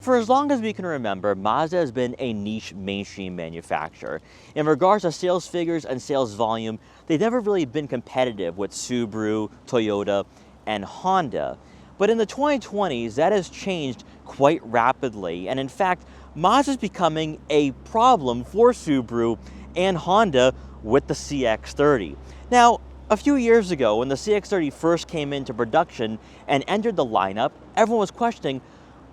For as long as we can remember, Mazda has been a niche mainstream manufacturer. In regards to sales figures and sales volume, they've never really been competitive with Subaru, Toyota, and Honda. But in the 2020s, that has changed quite rapidly. And in fact, Mazda is becoming a problem for Subaru and Honda with the CX-30. Now, a few years ago, when the CX-30 first came into production and entered the lineup, everyone was questioning,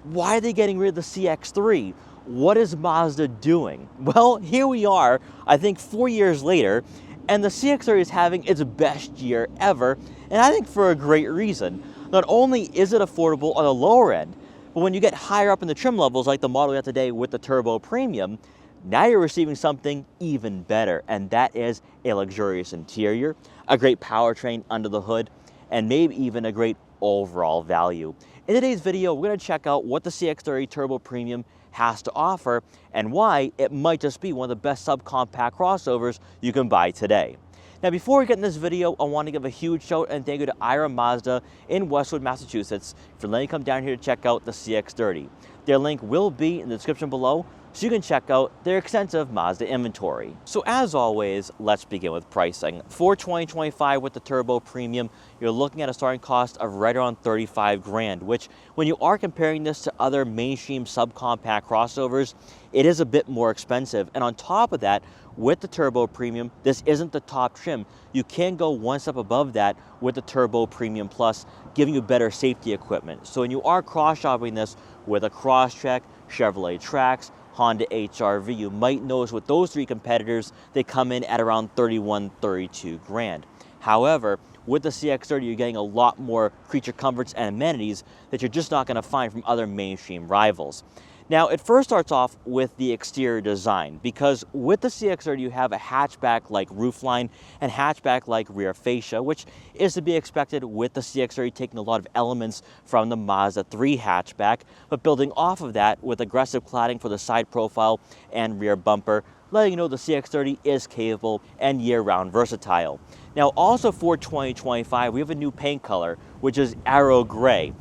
why are they getting rid of the CX-3? What is Mazda doing? Well, here we are, I think 4 years later, and the CX-30 is having its best year ever, and I think for a great reason. Not only is it affordable on the lower end, but when you get higher up in the trim levels, like the model we have today with the Turbo Premium, now you're receiving something even better, and that is a luxurious interior, a great powertrain under the hood, and maybe even a great overall value. In today's video, we're going to check out what the CX-30 Turbo Premium has to offer and why it might just be one of the best subcompact crossovers you can buy today. Now, before we get in this video, I want to give a huge shout and thank you to Ira Mazda in Westwood, Massachusetts for letting me come down here to check out the CX-30. Their link will be in the description below, so you can check out their extensive Mazda inventory. So as always, let's begin with pricing. For 2025 with the Turbo Premium, you're looking at a starting cost of right around 35 grand, which when you are comparing this to other mainstream subcompact crossovers, it is a bit more expensive. And on top of that, with the Turbo Premium, this isn't the top trim. You can go one step above that with the Turbo Premium Plus, giving you better safety equipment. So when you are cross-shopping this with a Crosstrek, Chevrolet Trax, Honda HR-V, you might notice with those three competitors, they come in at around 31, 32 grand. However, with the CX-30, you're getting a lot more creature comforts and amenities that you're just not going to find from other mainstream rivals. Now, it first starts off with the exterior design, because with the CX-30, you have a hatchback-like roofline and hatchback-like rear fascia, which is to be expected with the CX-30 taking a lot of elements from the Mazda 3 hatchback, but building off of that with aggressive cladding for the side profile and rear bumper, letting you know the CX-30 is capable and year-round versatile. Now, also for 2025, we have a new paint color, which is Arrow Gray.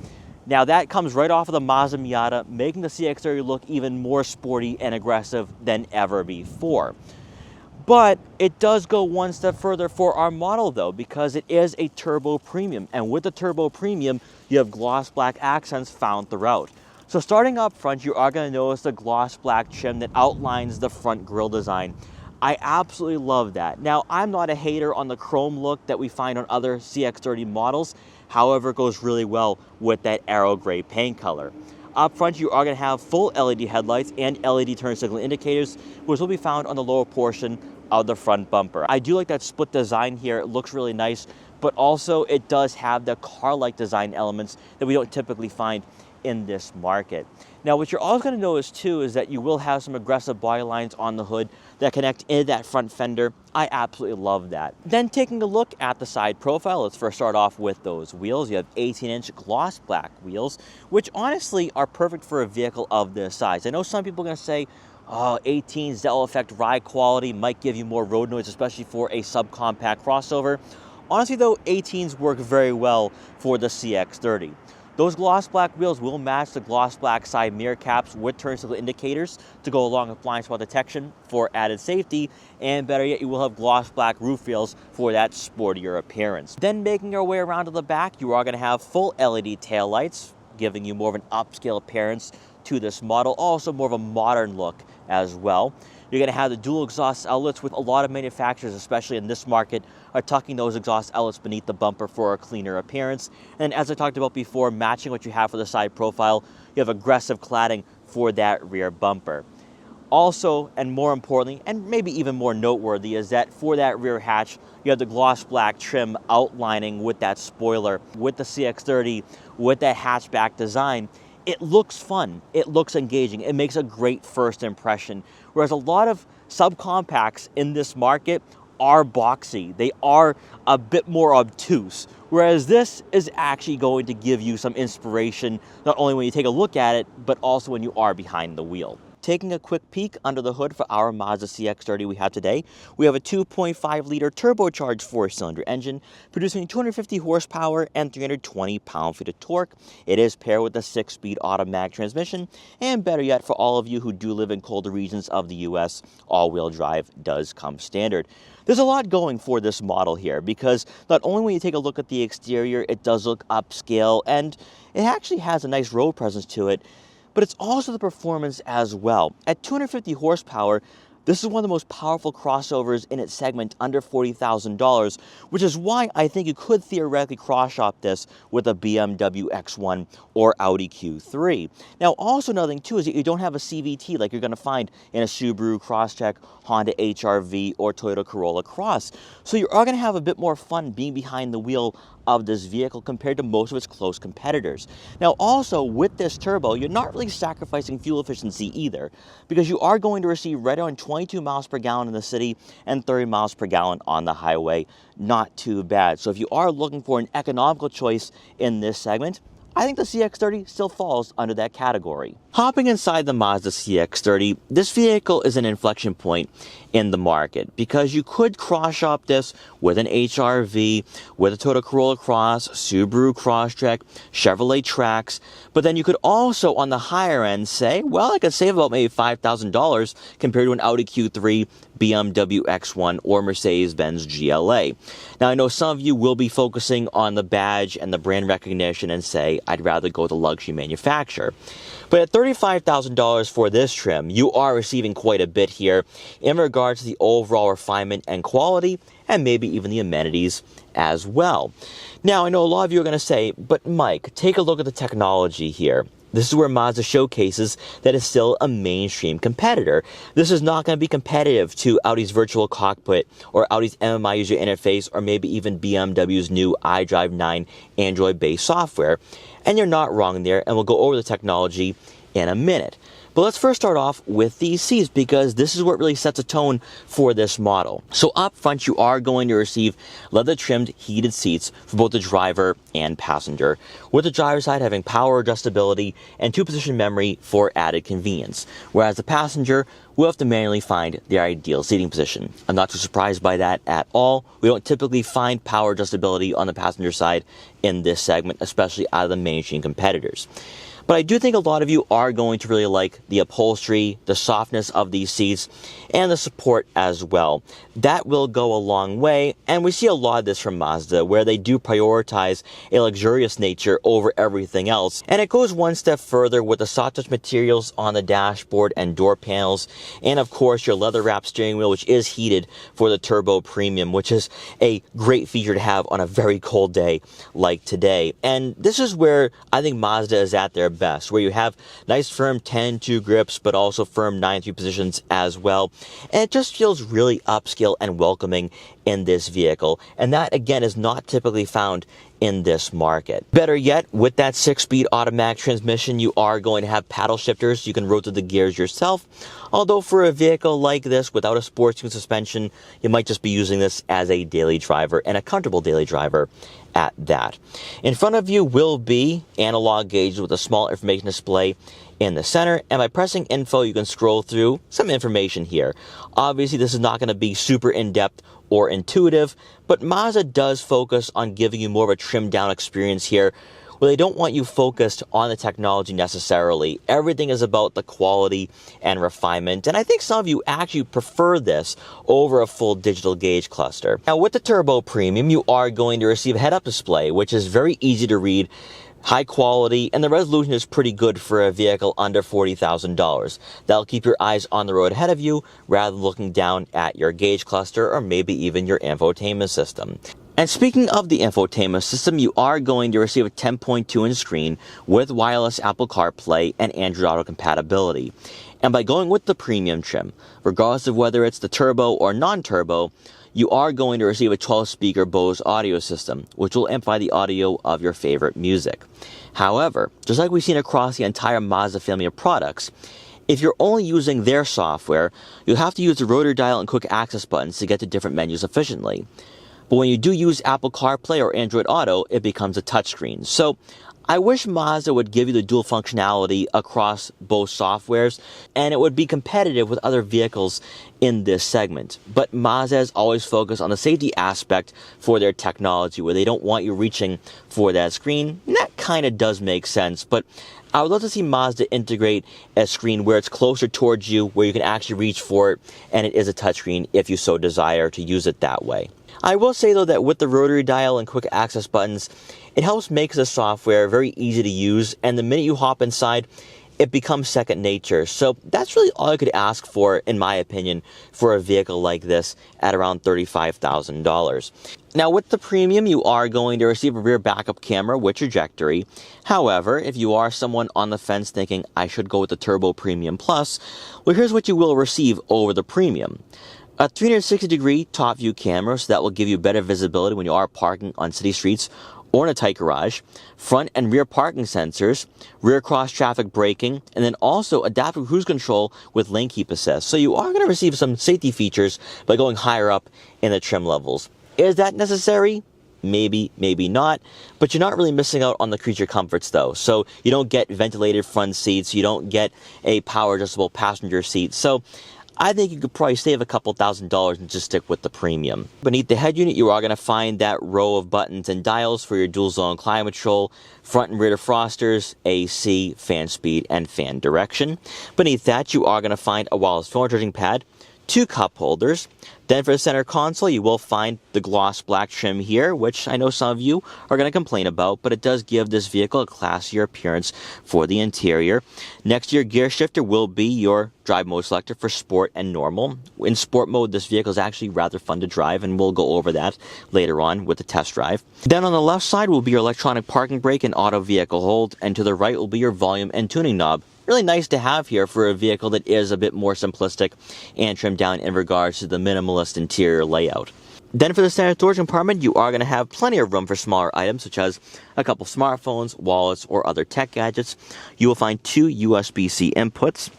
Now that comes right off of the Mazda Miata, making the CX-30 look even more sporty and aggressive than ever before. But it does go one step further for our model though, because it is a Turbo Premium. And with the Turbo Premium, you have gloss black accents found throughout. So starting up front, you are going to notice the gloss black trim that outlines the front grille design. I absolutely love that. Now, I'm not a hater on the chrome look that we find on other CX-30 models. However, it goes really well with that Arrow Gray paint color. Up front, you are going to have full LED headlights and LED turn signal indicators, which will be found on the lower portion of the front bumper. I do like that split design here. It looks really nice, but also it does have the car-like design elements that we don't typically find in this market. Now, what you're also going to notice too is that you will have some aggressive body lines on the hood that connect into that front fender. I absolutely love that. Then taking a look at the side profile, let's first start off with those wheels. You have 18-inch gloss black wheels, which honestly are perfect for a vehicle of this size. I know some people are going to say, oh, 18s, that will affect ride quality, might give you more road noise, especially for a subcompact crossover. Honestly though, 18s work very well for the CX-30. Those gloss black wheels will match the gloss black side mirror caps with turn signal indicators to go along with blind spot detection for added safety, and better yet, you will have gloss black roof rails for that sportier appearance. Then making our way around to the back, you are going to have full LED taillights, giving you more of an upscale appearance to this model, also more of a modern look as well. You're going to have the dual exhaust outlets, with a lot of manufacturers, especially in this market, are tucking those exhaust outlets beneath the bumper for a cleaner appearance. And as I talked about before, matching what you have for the side profile, you have aggressive cladding for that rear bumper. Also, and more importantly, and maybe even more noteworthy, is that for that rear hatch, you have the gloss black trim outlining with that spoiler, with the CX-30, with that hatchback design. It looks fun, it looks engaging, it makes a great first impression. Whereas a lot of subcompacts in this market are boxy, they are a bit more obtuse. Whereas this is actually going to give you some inspiration, not only when you take a look at it, but also when you are behind the wheel. taking a quick peek under the hood for our Mazda CX-30 we have today, we have a 2.5-liter turbocharged 4-cylinder engine producing 250 horsepower and 320 pound-feet of torque. It is paired with a 6-speed automatic transmission, and better yet, for all of you who do live in colder regions of the US, all-wheel drive does come standard. There's a lot going for this model here because not only when you take a look at the exterior, it does look upscale and it actually has a nice road presence to it, but it's also the performance as well. At 250 horsepower, this is one of the most powerful crossovers in its segment under $40,000, which is why I think you could theoretically cross-shop this with a BMW X1 or Audi Q3. Now, also another thing too is that you don't have a CVT like you're going to find in a Subaru Crosstrek, Honda HR-V, or Toyota Corolla Cross. So you are going to have a bit more fun being behind the wheel of this vehicle compared to most of its close competitors. Now, also with this turbo, you're not really sacrificing fuel efficiency either, because you are going to receive right around 22 miles per gallon in the city and 30 miles per gallon on the highway. Not too bad. So if you are looking for an economical choice in this segment, I think the CX-30 still falls under that category. Hopping inside the Mazda CX-30, this vehicle is an inflection point in the market because you could cross-shop this with an HR-V, with a Toyota Corolla Cross, Subaru Crosstrek, Chevrolet Trax, but then you could also on the higher end say, well, I could save about maybe $5,000 compared to an Audi Q3, BMW X1, or Mercedes-Benz GLA. Now, I know some of you will be focusing on the badge and the brand recognition and say, I'd rather go with a luxury manufacturer. But at $35,000 for this trim, you are receiving quite a bit here in regards to the overall refinement and quality, and maybe even the amenities as well. Now, I know a lot of you are going to say, but Mike, take a look at the technology here. This is where Mazda showcases that it's still a mainstream competitor. This is not going to be competitive to Audi's virtual cockpit or Audi's MMI user interface or maybe even BMW's new iDrive 9 Android-based software. And you're not wrong there, and we'll go over the technology in a minute. But let's first start off with these seats because this is what really sets a tone for this model. So up front, you are going to receive leather-trimmed heated seats for both the driver and passenger, with the driver's side having power adjustability and 2-position memory for added convenience, whereas the passenger will have to manually find their ideal seating position. I'm not too surprised by that at all. We don't typically find power adjustability on the passenger side in this segment, especially out of the mainstream competitors. But I do think a lot of you are going to really like the upholstery, the softness of these seats, and the support as well. That will go a long way, and we see a lot of this from Mazda, where they do prioritize a luxurious nature over everything else. And it goes one step further with the soft touch materials on the dashboard and door panels, and of course your leather-wrapped steering wheel, which is heated for the Turbo Premium, which is a great feature to have on a very cold day like today. And this is where I think Mazda is at their best, where you have nice firm 10-2 grips, but also firm 9-3 positions as well. And it just feels really upscale and welcoming in this vehicle. And that, again, is not typically found in this market. Better yet, with that 6-speed automatic transmission, you are going to have paddle shifters. You can rotate the gears yourself. Although for a vehicle like this, without a sports tune suspension, you might just be using this as a daily driver, and a comfortable daily driver at that. In front of you will be analog gauges with a small information display in the center, and by pressing info you can scroll through some information here. Obviously this is not going to be super in-depth or intuitive, but Mazda does focus on giving you more of a trimmed down experience here, where they don't want you focused on the technology necessarily. Everything is about the quality and refinement, and I think some of you actually prefer this over a full digital gauge cluster. Now with the Turbo Premium, you are going to receive a head-up display, which is very easy to read, high quality, and the resolution is pretty good for a vehicle under $40,000. That'll keep your eyes on the road ahead of you rather than looking down at your gauge cluster or maybe even your infotainment system. And speaking of the infotainment system, you are going to receive a 10.2-inch screen with wireless Apple CarPlay and Android Auto compatibility. And by going with the premium trim, regardless of whether it's the turbo or non-turbo, you are going to receive a 12-speaker Bose audio system, which will amplify the audio of your favorite music. However, just like we've seen across the entire Mazda family of products, if you're only using their software, you'll have to use the rotary dial and quick access buttons to get to different menus efficiently. But when you do use Apple CarPlay or Android Auto, it becomes a touchscreen. So I wish Mazda would give you the dual functionality across both softwares, and it would be competitive with other vehicles in this segment. But Mazda has always focused on the safety aspect for their technology, where they don't want you reaching for that screen. And that kind of does make sense, but I would love to see Mazda integrate a screen where it's closer towards you, where you can actually reach for it, and it is a touchscreen if you so desire to use it that way. I will say though that with the rotary dial and quick access buttons, it helps make the software very easy to use, and the minute you hop inside, it becomes second nature. So that's really all I could ask for, in my opinion, for a vehicle like this at around $35,000. Now with the Premium, you are going to receive a rear backup camera with trajectory. However, if you are someone on the fence thinking, I should go with the Turbo Premium Plus, well, here's what you will receive over the Premium. A 360-degree top view camera, so that will give you better visibility when you are parking on city streets or in a tight garage, front and rear parking sensors, rear cross-traffic braking, and then also adaptive cruise control with lane keep assist. So you are going to receive some safety features by going higher up in the trim levels. Is that necessary? Maybe, maybe not, but you're not really missing out on the creature comforts though. So you don't get ventilated front seats, you don't get a power adjustable passenger seat. So I think you could probably save a couple $1,000s and just stick with the Premium. Beneath the head unit, you are going to find that row of buttons and dials for your dual zone climate control, front and rear defrosters, AC, fan speed, and fan direction. Beneath that, you are going to find a wireless phone charging pad, 2 cup holders. Then for the center console, you will find the gloss black trim here, which I know some of you are going to complain about, but it does give this vehicle a classier appearance for the interior. Next to your gear shifter will be your drive mode selector for sport and normal. In sport mode, this vehicle is actually rather fun to drive, and we'll go over that later on with the test drive. Then on the left side will be your electronic parking brake and auto vehicle hold, and to the right will be your volume and tuning knob. Really nice to have here for a vehicle that is a bit more simplistic and trimmed down in regards to the minimalist interior layout. Then for the standard storage compartment, you are going to have plenty of room for smaller items such as a couple smartphones, wallets, or other tech gadgets. You will find 2 USB-C inputs.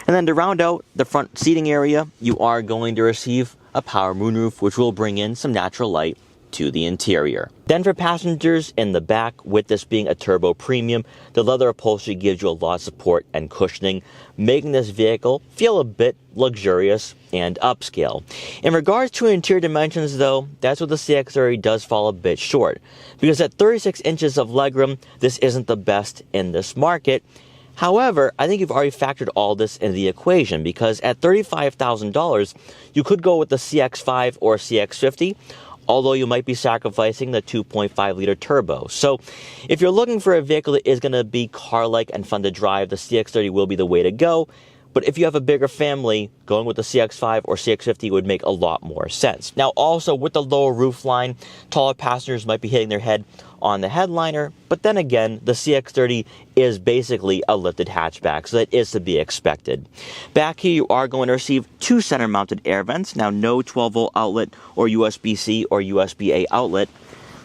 And then to round out the front seating area, you are going to receive a power moonroof, which will bring in some natural light to the interior. Then for passengers in the back, with this being a Turbo Premium, the leather upholstery gives you a lot of support and cushioning, making this vehicle feel a bit luxurious and upscale. In regards to interior dimensions though, that's what the CX-30 does fall a bit short, because at 36 inches of legroom, this isn't the best in this market. However, I think you've already factored all this into the equation, because at $35,000, you could go with the CX-5 or CX-50, although you might be sacrificing the 2.5-liter turbo. So if you're looking for a vehicle that is going to be car-like and fun to drive, the CX-30 will be the way to go. But if you have a bigger family, going with the CX-5 or CX-50 would make a lot more sense. Now also, with the lower roof line, taller passengers might be hitting their head on the headliner, but then again, the CX-30 is basically a lifted hatchback, so that is to be expected. Back here, you are going to receive 2 center-mounted air vents. Now, no 12-volt outlet or USB-C or USB-A outlet,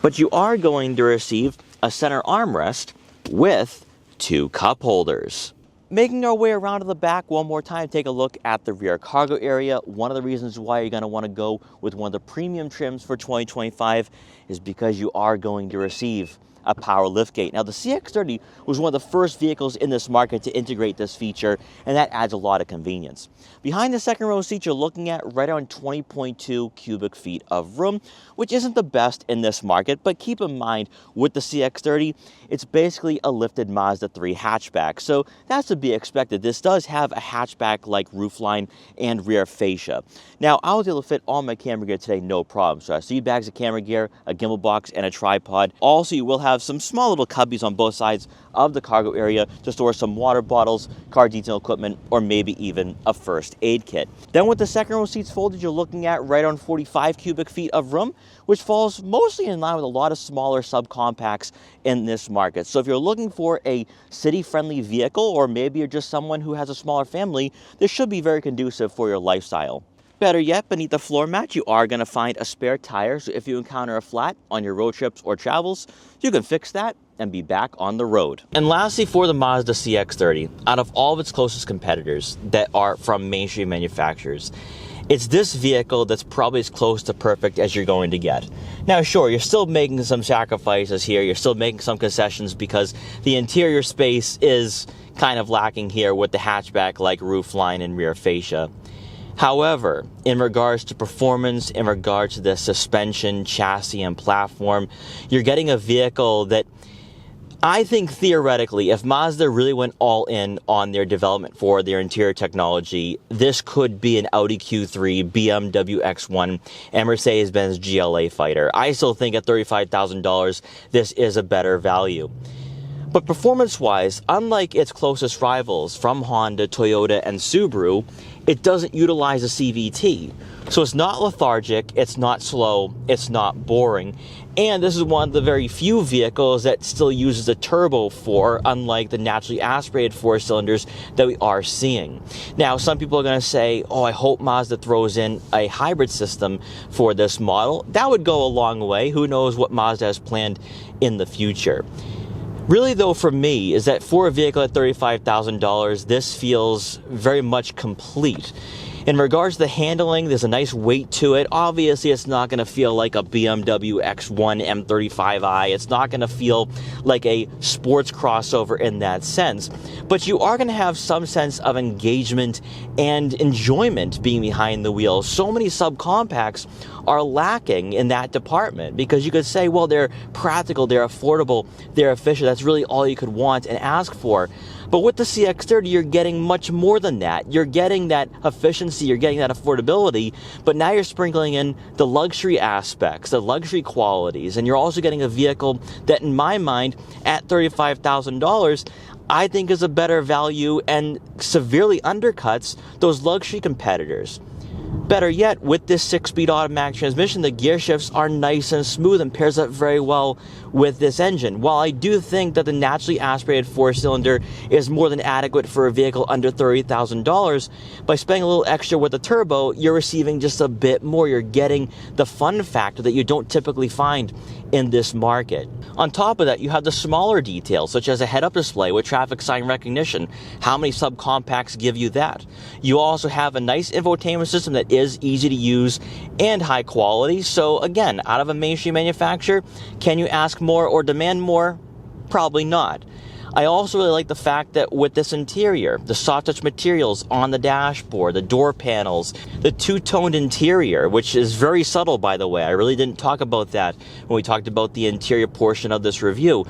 but you are going to receive a center armrest with 2 cup holders. Making our way around to the back one more time, take a look at the rear cargo area. One of the reasons why you're going to want to go with one of the premium trims for 2025 is because you are going to receive a power liftgate. Now, the CX-30 was one of the first vehicles in this market to integrate this feature, and that adds a lot of convenience. Behind the second row seat, you're looking at right around 20.2 cubic feet of room, which isn't the best in this market, but keep in mind, with the CX-30, it's basically a lifted Mazda 3 hatchback, so that's to be expected. This does have a hatchback-like roofline and rear fascia. Now, I was able to fit all my camera gear today, no problem. So I have 3 bags of camera gear, a gimbal box, and a tripod. Also, you will have some small little cubbies on both sides of the cargo area to store some water bottles, car detail equipment, or maybe even a first aid kit. Then with the second row seats folded, you're looking at right on 45 cubic feet of room, which falls mostly in line with a lot of smaller subcompacts in this market. So if you're looking for a city-friendly vehicle, or maybe you're just someone who has a smaller family, this should be very conducive for your lifestyle. Better yet, beneath the floor mat, you are going to find a spare tire, so if you encounter a flat on your road trips or travels, you can fix that and be back on the road. And lastly, for the Mazda CX-30, out of all of its closest competitors that are from mainstream manufacturers, It's this vehicle that's probably as close to perfect as you're going to get. Now, sure, you're still making some sacrifices here. You're still making some concessions because the interior space is kind of lacking here with the hatchback-like roofline and rear fascia. However, in regards to performance, in regards to the suspension, chassis, and platform, you're getting a vehicle that I think theoretically, if Mazda really went all in on their development for their interior technology, this could be an Audi Q3, BMW X1, and Mercedes-Benz GLA fighter. I still think at $35,000, this is a better value. But performance-wise, unlike its closest rivals from Honda, Toyota, and Subaru, it doesn't utilize a CVT. So it's not lethargic, it's not slow, it's not boring. And this is one of the very few vehicles that still uses a turbo 4, unlike the naturally aspirated 4 cylinders that we are seeing. Now, some people are going to say, oh, I hope Mazda throws in a hybrid system for this model. That would go a long way. Who knows what Mazda has planned in the future. Really, though, for me, is that for a vehicle at $35,000, this feels very much complete. In regards to the handling, there's a nice weight to it. Obviously, it's not going to feel like a BMW X1 M35i. It's not going to feel like a sports crossover in that sense. But you are going to have some sense of engagement and enjoyment being behind the wheel. So many subcompacts are lacking in that department because you could say, well, they're practical, they're affordable, they're efficient. That's really all you could want and ask for. But with the CX-30, you're getting much more than that. You're getting that efficiency, you're getting that affordability, but now you're sprinkling in the luxury aspects, the luxury qualities, and you're also getting a vehicle that, in my mind, at $35,000, I think is a better value and severely undercuts those luxury competitors. Better yet, with this 6-speed automatic transmission, the gear shifts are nice and smooth and pairs up very well with this engine. While I do think that the naturally aspirated 4-cylinder is more than adequate for a vehicle under $30,000, by spending a little extra with the turbo, you're receiving just a bit more. You're getting the fun factor that you don't typically find in this market. On top of that, you have the smaller details, such as a head-up display with traffic sign recognition. How many subcompacts give you that? You also have a nice infotainment system that is easy to use and high quality. So again, out of a mainstream manufacturer, can you ask more or demand more? Probably not. I also really like the fact that with this interior, the soft touch materials on the dashboard, the door panels, the two-toned interior, which is very subtle, by the way. I really didn't talk about that when we talked about the interior portion of this review,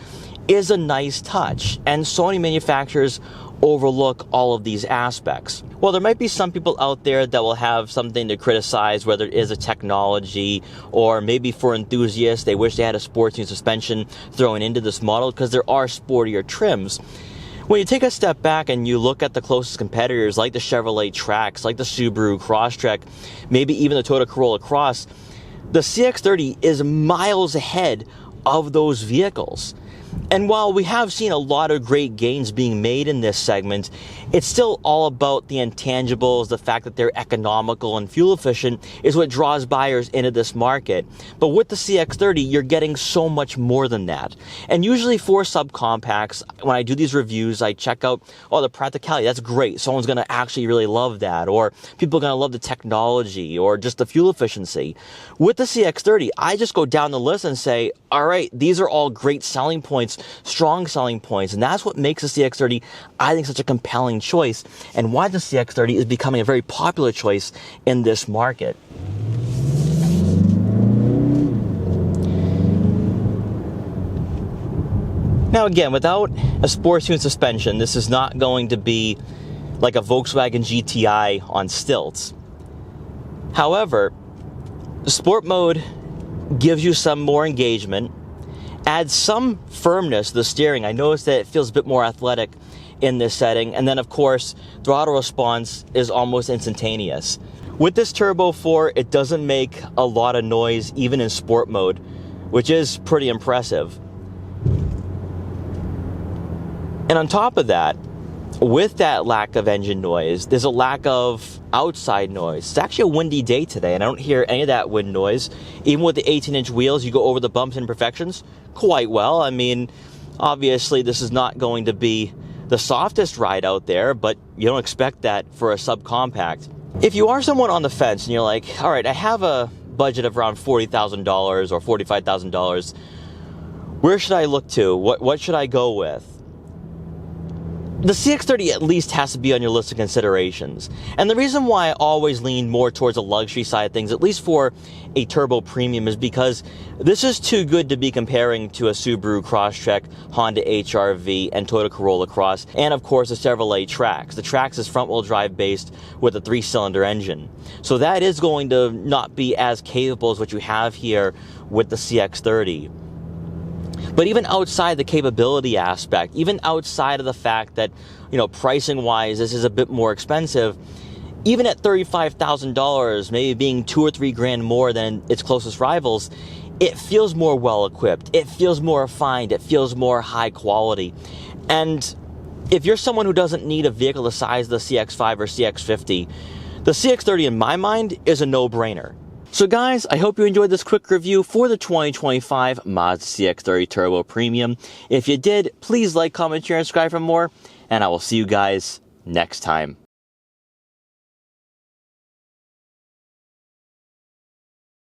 is a nice touch. And Sony manufacturers overlook all of these aspects. Well, there might be some people out there that will have something to criticize, whether it is a technology or maybe for enthusiasts, they wish they had a sports new suspension thrown into this model because there are sportier trims. When you take a step back and you look at the closest competitors like the Chevrolet Trax, like the Subaru Crosstrek, maybe even the Toyota Corolla Cross, the CX-30 is miles ahead of those vehicles. And while we have seen a lot of great gains being made in this segment, it's still all about the intangibles. The fact that they're economical and fuel efficient is what draws buyers into this market. But with the CX-30, you're getting so much more than that. And usually for subcompacts, when I do these reviews, I check out, oh, the practicality, that's great. Someone's going to actually really love that. Or people are going to love the technology or just the fuel efficiency. With the CX-30, I just go down the list and say, all right, these are all great selling points, strong selling points, and that's what makes the CX-30, I think, such a compelling choice, and why the CX-30 is becoming a very popular choice in this market. Now again, without a sports tuned suspension, this is not going to be like a Volkswagen GTI on stilts. However, the sport mode gives you some more engagement, adds some firmness to the steering. I noticed that it feels a bit more athletic in this setting. And then, of course, throttle response is almost instantaneous. With this Turbo 4, it doesn't make a lot of noise, even in sport mode, which is pretty impressive. And on top of that, with that lack of engine noise, there's a lack of outside noise. It's actually a windy day today, and I don't hear any of that wind noise. Even with the 18-inch wheels, you go over the bumps and imperfections quite well. I mean, obviously, this is not going to be the softest ride out there, but you don't expect that for a subcompact. If you are someone on the fence and you're like, all right, I have a budget of around $40,000 or $45,000, where should I look to? What should I go with? The CX-30 at least has to be on your list of considerations. And the reason why I always lean more towards the luxury side of things, at least for a Turbo Premium, is because this is too good to be comparing to a Subaru Crosstrek, Honda HR-V, and Toyota Corolla Cross, and of course the Chevrolet Trax. The Trax is front-wheel drive based with a 3-cylinder engine. So that is going to not be as capable as what you have here with the CX-30. But even outside the capability aspect, even outside of the fact that, pricing-wise, this is a bit more expensive, even at $35,000, maybe being $2 or $3 grand more than its closest rivals, it feels more well-equipped. It feels more refined. It feels more high quality. And if you're someone who doesn't need a vehicle the size of the CX-5 or CX-50, the CX-30, in my mind, is a no-brainer. So guys, I hope you enjoyed this quick review for the 2025 Mazda CX-30 Turbo Premium. If you did, please like, comment, share, and subscribe for more, and I will see you guys next time.